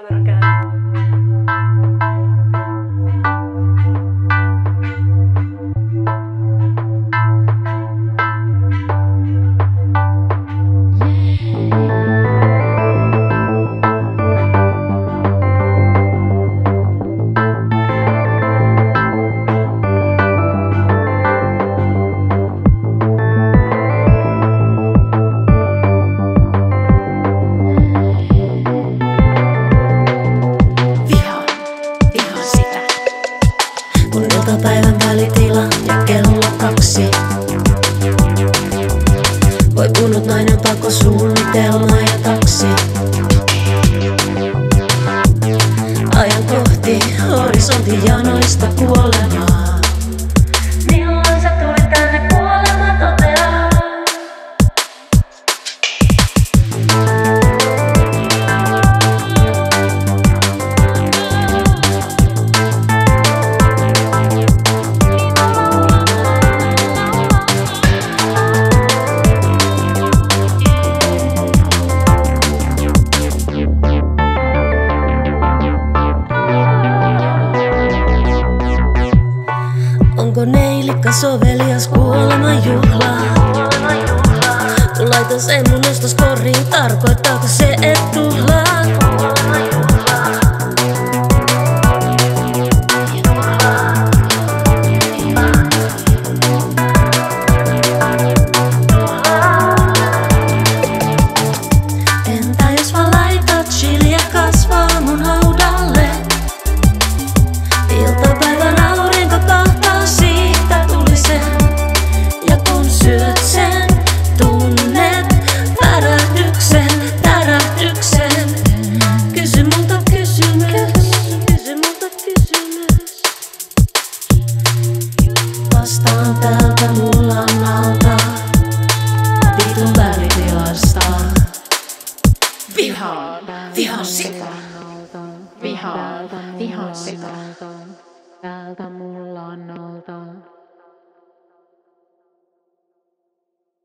Kamera käy. Kun iltapäivän välitila ja kello 2. Voi punut nainen pakosuunnitelma ja taksi. Ajan kohti horisontin janoista kuolemaa. Milloin sä tulit tänne kuolema toteaa? Onko neilikka sovelias kuoleman juhlaan? Kun laitan sen mun ostoskoriin, tarkoittaako se et tuhlaa? Entä jos mä laitat chiliä kasvaa mun haudalle? Iltapäivän aurinko kahtaa, siitä tuli sen. Ja kun syöt sen, tunnet värähdyksen, tärähdyksen. Kysy multa kysymys, kysy multa kysymys. Vastaan täältä mullan alta, vitun väritilasta. Vihaan sitä. Vihaan sitä. Täältä mullan alta.